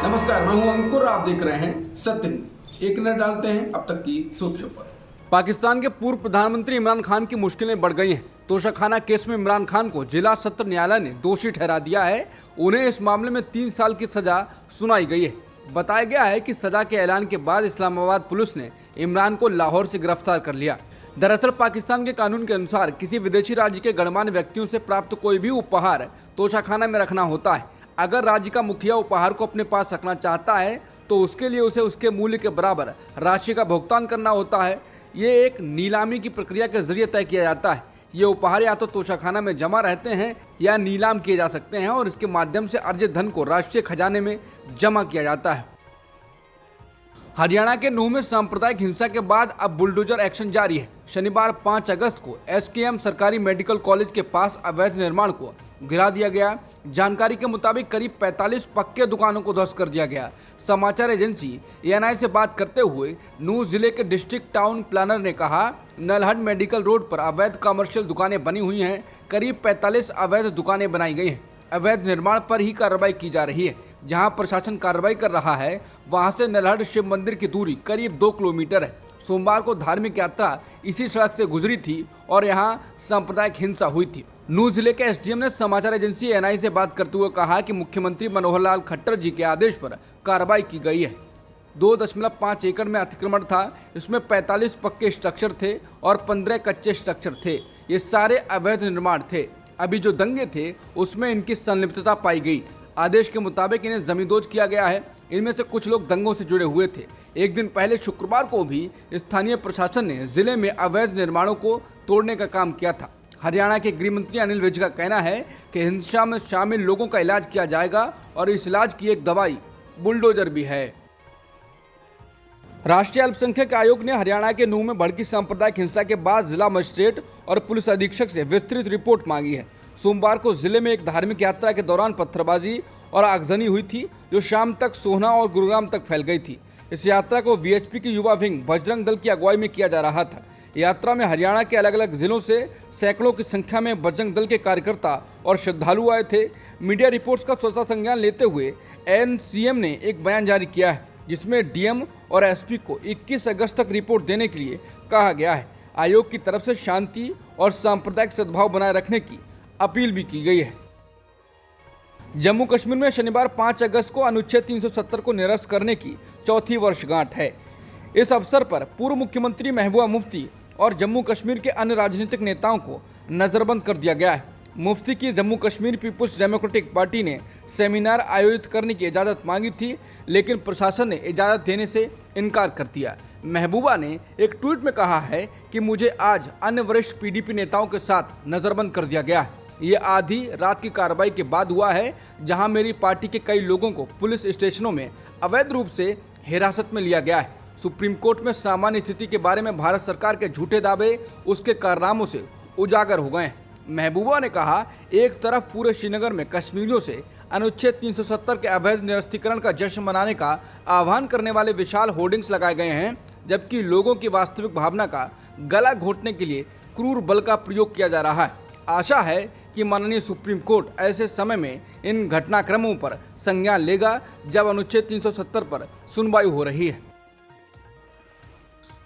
नमस्कार, मैं हूं अंकुर। आप देख रहे हैं सत्य न्यूज़। एक नजर डालते हैं अब तक की सुर्खियों पर। पाकिस्तान के पूर्व प्रधानमंत्री इमरान खान की मुश्किलें बढ़ गई हैं। तोशाखाना केस में इमरान खान को जिला सत्र न्यायालय ने दोषी ठहरा दिया है। उन्हें इस मामले में 3 साल की सजा सुनाई गई है। बताया गया है कि सजा के ऐलान के बाद इस्लामाबाद पुलिस ने इमरान को लाहौर से गिरफ्तार कर लिया। दरअसल पाकिस्तान के कानून के अनुसार किसी विदेशी राज्य के गणमान्य व्यक्तियों से प्राप्त कोई भी उपहार तोशाखाना में रखना होता है। अगर राज्य का मुखिया उपहार को अपने पास रखना चाहता है तो उसके लिए उसे उसके मूल्य के बराबर राशि का भुगतान करना होता है। ये एक नीलामी की प्रक्रिया के जरिए तय किया जाता है। ये उपहार या तो तोशाखाना में जमा रहते हैं या नीलाम किए जा सकते हैं और इसके माध्यम से अर्जित धन को राष्ट्रीय खजाने में जमा किया जाता है। हरियाणा के नूंह में सांप्रदायिक हिंसा के बाद अब बुलडोजर एक्शन जारी है। शनिवार 5 अगस्त को एसकेएम सरकारी मेडिकल कॉलेज के पास अवैध निर्माण को गिरा दिया गया। जानकारी के मुताबिक करीब 45 पक्के दुकानों को ध्वस्त कर दिया गया। समाचार एजेंसी एएनआई से बात करते हुए नूंह जिले के डिस्ट्रिक्ट टाउन प्लानर ने कहा, नलहट मेडिकल रोड पर अवैध कमर्शियल दुकानें बनी हुई हैं। करीब 45 अवैध दुकानें बनाई गई हैं। अवैध निर्माण पर ही कार्रवाई की जा रही है। जहां प्रशासन कार्रवाई कर रहा है वहां से नलहट शिव मंदिर की दूरी करीब 2 किलोमीटर है। सोमवार को धार्मिक यात्रा इसी सड़क से गुजरी थी और यहां सांप्रदायिक हिंसा हुई थी। नूंह जिले के एसडीएम ने समाचार एजेंसी एएनआई से बात करते हुए कहा कि मुख्यमंत्री मनोहर लाल खट्टर जी के आदेश पर कार्रवाई की गई है। 2.5 एकड़ में अतिक्रमण था। इसमें 45 पक्के स्ट्रक्चर थे और 15 कच्चे स्ट्रक्चर थे। ये सारे अवैध निर्माण थे। अभी जो दंगे थे उसमें इनकी संलिप्तता पाई गई। आदेश के मुताबिक इन्हें जमींदोज किया गया है। इनमें से कुछ लोग दंगों से जुड़े हुए थे। एक दिन पहले शुक्रवार को भी स्थानीय प्रशासन ने जिले में अवैध निर्माणों को तोड़ने का काम किया था। हरियाणा के गृह मंत्री अनिल विज का कहना है कि हिंसा में शामिल लोगों का इलाज किया जाएगा और इस इलाज की एक दवाई बुलडोजर भी है। राष्ट्रीय अल्पसंख्यक आयोग ने हरियाणा के नूंह में भड़की सांप्रदायिक हिंसा के बाद जिला मजिस्ट्रेट और पुलिस अधीक्षक से विस्तृत रिपोर्ट मांगी है। सोमवार को जिले में एक धार्मिक यात्रा के दौरान पत्थरबाजी और आगजनी हुई थी जो शाम तक सोहना और गुरुग्राम तक फैल गई थी। इस यात्रा को वीएचपी की युवा विंग बजरंग दल की अगुवाई में किया जा रहा था। यात्रा में हरियाणा के अलग अलग जिलों से सैकड़ों की संख्या में बजरंग दल के कार्यकर्ता और श्रद्धालु आए थे। मीडिया रिपोर्ट्स का स्वतः संज्ञान लेते हुए एनसीएम ने एक बयान जारी किया है जिसमें डीएम और एसपी को 21 अगस्त तक रिपोर्ट देने के लिए कहा गया है। आयोग की तरफ से शांति और सांप्रदायिक सद्भाव बनाए रखने की अपील भी की गई है। जम्मू कश्मीर में शनिवार 5 अगस्त को अनुच्छेद 370 को निरस्त करने की 4थी वर्षगांठ है। इस अवसर पर पूर्व मुख्यमंत्री महबूबा मुफ्ती और जम्मू कश्मीर के अन्य राजनीतिक नेताओं को नजरबंद कर दिया गया है। मुफ्ती की जम्मू कश्मीर पीपुल्स डेमोक्रेटिक पार्टी ने सेमिनार आयोजित करने की इजाज़त मांगी थी, लेकिन प्रशासन ने इजाज़त देने से इनकार कर दिया। महबूबा ने एक ट्वीट में कहा है कि मुझे आज अन्य वरिष्ठ पीडीपी नेताओं के साथ नजरबंद कर दिया गया है। ये आधी रात की कार्रवाई के बाद हुआ है जहां मेरी पार्टी के कई लोगों को पुलिस स्टेशनों में अवैध रूप से हिरासत में लिया गया है। सुप्रीम कोर्ट में सामान्य स्थिति के बारे में भारत सरकार के झूठे दावे उसके कारनामों से उजागर हो गए हैं। महबूबा ने कहा, एक तरफ पूरे श्रीनगर में कश्मीरियों से अनुच्छेद 370 के अवैध निरस्तीकरण का जश्न मनाने का आह्वान करने वाले विशाल होर्डिंग्स लगाए गए हैं, जबकि लोगों की वास्तविक भावना का गला घोंटने के लिए क्रूर बल का प्रयोग किया जा रहा है। आशा है कि माननीय सुप्रीम कोर्ट ऐसे समय में इन घटनाक्रमों पर संज्ञान लेगा जब अनुच्छेद 370 पर सुनवाई हो रही है।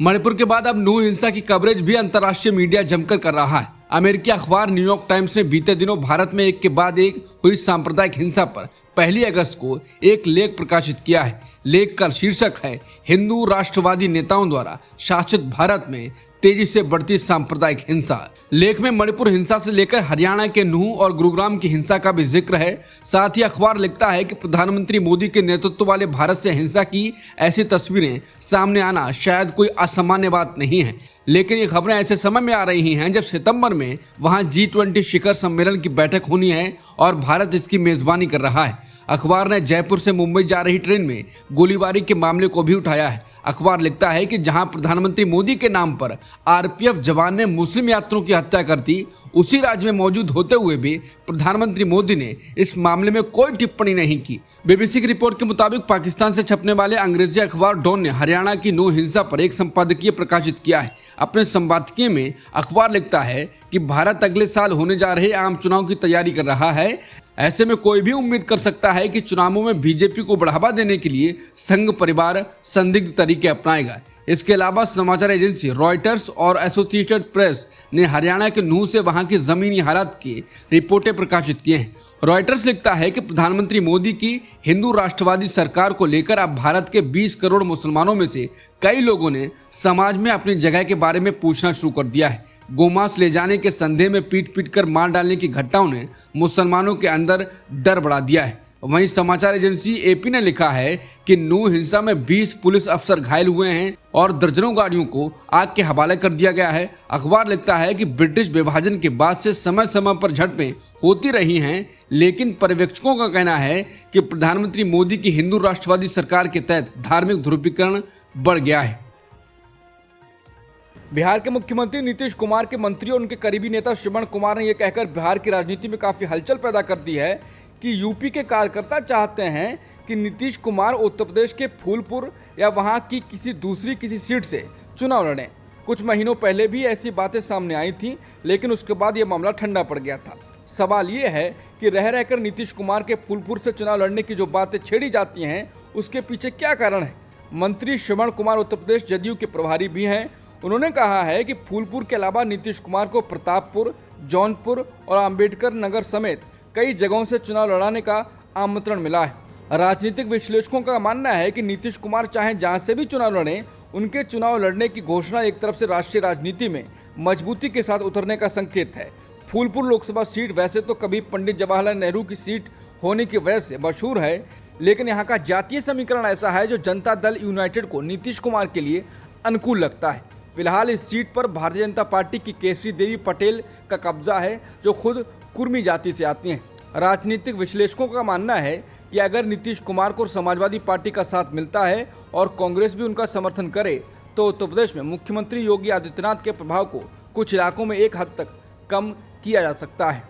मणिपुर के बाद अब नूंह हिंसा की कवरेज भी अंतर्राष्ट्रीय मीडिया जमकर कर रहा है। अमेरिकी अखबार न्यूयॉर्क टाइम्स ने बीते दिनों भारत में एक के बाद एक हुई सांप्रदायिक हिंसा पर 1 अगस्त को एक लेख प्रकाशित किया है। लेख का शीर्षक है, हिंदू राष्ट्रवादी नेताओं द्वारा शासित भारत में तेजी से बढ़ती सांप्रदायिक हिंसा। लेख में मणिपुर हिंसा से लेकर हरियाणा के नूंह और गुरुग्राम की हिंसा का भी जिक्र है। साथ ही अखबार लिखता है कि प्रधानमंत्री मोदी के नेतृत्व वाले भारत से हिंसा की ऐसी तस्वीरें सामने आना शायद कोई असामान्य बात नहीं है, लेकिन ये खबरें ऐसे समय में आ रही हैं जब सितंबर में वहां G20 शिखर सम्मेलन की बैठक होनी है और भारत इसकी मेजबानी कर रहा है। अखबार ने जयपुर से मुंबई जा रही ट्रेन में गोलीबारी के मामले को भी उठाया है। अखबार लिखता है कि जहां प्रधानमंत्री मोदी के नाम पर आरपीएफ जवान ने मुस्लिम यात्रियों की हत्या कर दी, उसी राज्य में मौजूद होते हुए भी प्रधानमंत्री मोदी ने इस मामले में कोई टिप्पणी नहीं की। बीबीसी की रिपोर्ट के मुताबिक पाकिस्तान से छपने वाले अंग्रेजी अखबार डॉन ने हरियाणा की नूंह हिंसा पर एक संपादकीय प्रकाशित किया है। अपने संपादकीय में अखबार लिखता है कि भारत अगले साल होने जा रहे आम चुनाव की तैयारी कर रहा है। ऐसे में कोई भी उम्मीद कर सकता है कि चुनावों में बीजेपी को बढ़ावा देने के लिए संघ परिवार संदिग्ध तरीके अपनाएगा। इसके अलावा समाचार एजेंसी रॉयटर्स और एसोसिएटेड प्रेस ने हरियाणा के नूंह से वहां की जमीनी हालात की रिपोर्टें प्रकाशित की हैं। रॉयटर्स लिखता है कि प्रधानमंत्री मोदी की हिंदू राष्ट्रवादी सरकार को लेकर अब भारत के 20 करोड़ मुसलमानों में से कई लोगों ने समाज में अपनी जगह के बारे में पूछना शुरू कर दिया है। गोमांस ले जाने के संदेह में पीट पीट कर मार डालने की घटनाओं ने मुसलमानों के अंदर डर बढ़ा दिया है। वहीं समाचार एजेंसी एपी ने लिखा है कि नूंह हिंसा में 20 पुलिस अफसर घायल हुए हैं और दर्जनों गाड़ियों को आग के हवाले कर दिया गया है। अखबार लिखता है कि ब्रिटिश विभाजन के बाद से समय समय पर झड़पें होती रही हैं, लेकिन पर्यवेक्षकों का कहना है कि प्रधानमंत्री मोदी की हिंदू राष्ट्रवादी सरकार के तहत धार्मिक ध्रुवीकरण बढ़ गया है। बिहार के मुख्यमंत्री नीतीश कुमार के मंत्री और उनके करीबी नेता श्रवण कुमार ने यह कहकर बिहार की राजनीति में काफी हलचल पैदा कर दी है कि यूपी के कार्यकर्ता चाहते हैं कि नीतीश कुमार उत्तर प्रदेश के फूलपुर या वहां की किसी सीट से चुनाव लड़ें। कुछ महीनों पहले भी ऐसी बातें सामने आई थीं, लेकिन उसके बाद यह मामला ठंडा पड़ गया था। सवाल ये है कि रह रहकर नीतीश कुमार के फूलपुर से चुनाव लड़ने की जो बातें छेड़ी जाती हैं, उसके पीछे क्या कारण है। मंत्री श्रवण कुमार उत्तर प्रदेश जदयू के प्रभारी भी हैं। उन्होंने कहा है कि फूलपुर के अलावा नीतीश कुमार को प्रतापपुर, जौनपुर और अंबेडकर नगर समेत कई जगहों से चुनाव लड़ाने का आमंत्रण मिला है। राजनीतिक विश्लेषकों का मानना है कि नीतीश कुमार चाहे जहां से भी चुनाव लड़ें, उनके चुनाव लड़ने की घोषणा एक तरफ से राष्ट्रीय राजनीति में मजबूती के साथ उतरने का संकेत है। फूलपुर लोकसभा सीट वैसे तो कभी पंडित जवाहरलाल नेहरू की सीट होने की वजह से मशहूर है, लेकिन यहाँ का जातीय समीकरण ऐसा है जो जनता दल यूनाइटेड को नीतीश कुमार के लिए अनुकूल लगता है। फिलहाल इस सीट पर भारतीय जनता पार्टी की केसरी देवी पटेल का कब्जा है, जो खुद कुर्मी जाति से आती हैं। राजनीतिक विश्लेषकों का मानना है कि अगर नीतीश कुमार को समाजवादी पार्टी का साथ मिलता है और कांग्रेस भी उनका समर्थन करे, तो उत्तर प्रदेश में मुख्यमंत्री योगी आदित्यनाथ के प्रभाव को कुछ इलाकों में एक हद तक कम किया जा सकता है।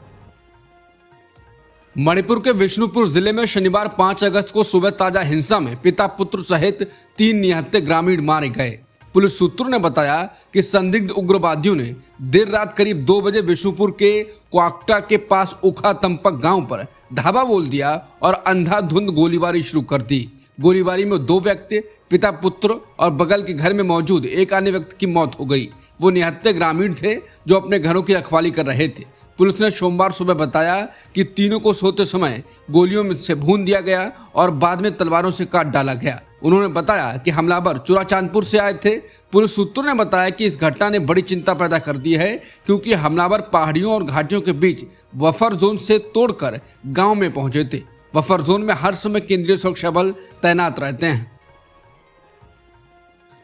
मणिपुर के विष्णुपुर जिले में शनिवार 5 अगस्त को सुबह ताजा हिंसा में पिता पुत्र सहित 3 निहत्थे ग्रामीण मारे गए। पुलिस सूत्रों ने बताया कि संदिग्ध उग्रवादियों ने देर रात करीब 2 बजे विष्णुपुर के क्वाक्टा के पास उखा तंपक गांव पर धावा बोल दिया और अंधाधुंध गोलीबारी शुरू कर दी। गोलीबारी में 2 व्यक्ति, पिता पुत्र और बगल के घर में मौजूद एक अन्य व्यक्ति की मौत हो गई। वो निहत्थे ग्रामीण थे जो अपने घरों की रखवाली कर रहे थे। पुलिस ने सोमवार सुबह बताया कि तीनों को सोते समय गोलियों में से भून दिया गया और बाद में तलवारों से काट डाला गया। उन्होंने बताया कि हमलावर चुराचांदपुर से आए थे। पुलिस सूत्रों ने बताया कि इस घटना ने बड़ी चिंता पैदा कर दी है, क्योंकि हमलावर पहाड़ियों और घाटियों के बीच बफर जोन से तोड़कर गांव में पहुंचे थे। बफर जोन में हर समय केंद्रीय सुरक्षा बल तैनात रहते हैं।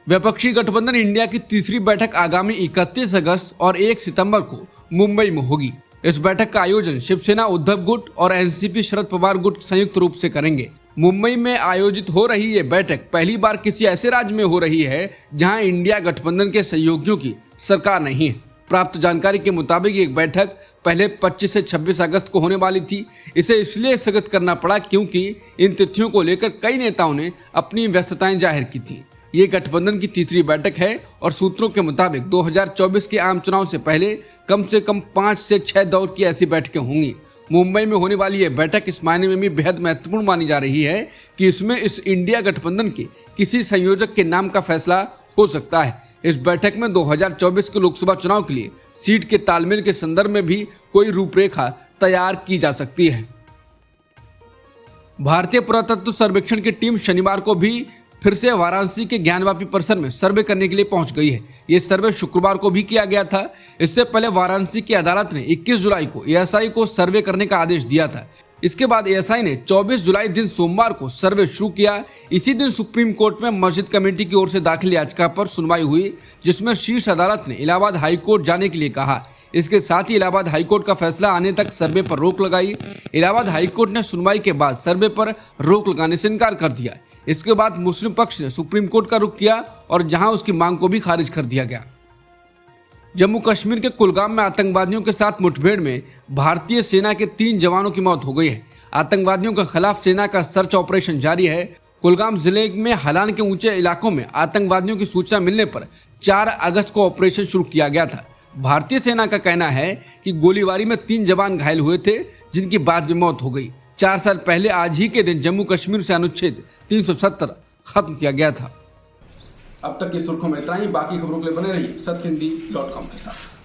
विपक्षी गठबंधन इंडिया की तीसरी बैठक आगामी 31 अगस्त और 1 सितंबर को मुंबई में होगी। इस बैठक का आयोजन शिवसेना उद्धव गुट और एनसीपी शरद पवार गुट संयुक्त रूप से करेंगे। मुंबई में आयोजित हो रही ये बैठक पहली बार किसी ऐसे राज्य में हो रही है जहां इंडिया गठबंधन के सहयोगियों की सरकार नहीं है। प्राप्त जानकारी के मुताबिक एक बैठक पहले 25 से 26 अगस्त को होने वाली थी। इसे इसलिए स्थगित करना पड़ा क्योंकि इन तिथियों को लेकर कई नेताओं ने अपनी व्यस्तताएं जाहिर की थी। ये गठबंधन की तीसरी बैठक है और सूत्रों के मुताबिक 2024 के आम चुनाव से पहले कम से कम 5 से 6 दौर की ऐसी बैठकें होंगी। मुंबई में होने वाली यह बैठक इस मायने में भी बेहद महत्वपूर्ण मानी जा रही है कि इसमें इस इंडिया गठबंधन के किसी संयोजक के नाम का फैसला हो सकता है। इस बैठक में 2024 के लोकसभा चुनाव के लिए सीट के तालमेल के संदर्भ में भी कोई रूपरेखा तैयार की जा सकती है। भारतीय पुरातत्व सर्वेक्षण की टीम शनिवार को भी फिर से वाराणसी के ज्ञानवापी परिसर में सर्वे करने के लिए पहुंच गई है। ये सर्वे शुक्रवार को भी किया गया था। इससे पहले वाराणसी की अदालत ने 21 जुलाई को एएसआई को सर्वे करने का आदेश दिया था। इसके बाद एएसआई ने 24 जुलाई दिन सोमवार को सर्वे शुरू किया। इसी दिन सुप्रीम कोर्ट में मस्जिद कमेटी की ओर से दाखिल याचिका पर सुनवाई हुई, जिसमें शीर्ष अदालत ने इलाहाबाद हाईकोर्ट जाने के लिए कहा। इसके साथ ही इलाहाबाद हाईकोर्ट का फैसला आने तक सर्वे पर रोक लगाई। इलाहाबाद हाईकोर्ट ने सुनवाई के बाद सर्वे पर रोक लगाने से इनकार कर दिया। इसके बाद मुस्लिम पक्ष ने सुप्रीम कोर्ट का रुख किया और जहां उसकी मांग को भी खारिज कर दिया गया। जम्मू कश्मीर के कुलगाम में आतंकवादियों के साथ मुठभेड़ में भारतीय सेना के 3 जवानों की मौत हो गई है। आतंकवादियों के खिलाफ सेना का सर्च ऑपरेशन जारी है। कुलगाम जिले में हलान के ऊंचे इलाकों में आतंकवादियों की सूचना मिलने पर 4 अगस्त को ऑपरेशन शुरू किया गया था। भारतीय सेना का कहना है कि गोलीबारी में 3 जवान घायल हुए थे, जिनकी बाद में मौत हो गई। 4 साल पहले आज ही के दिन जम्मू कश्मीर से अनुच्छेद 370 खत्म किया गया था। अब तक की सुर्खियों में इतना ही। बाकी खबरों के लिए बने रहिए सत्यहिंदी.com के साथ।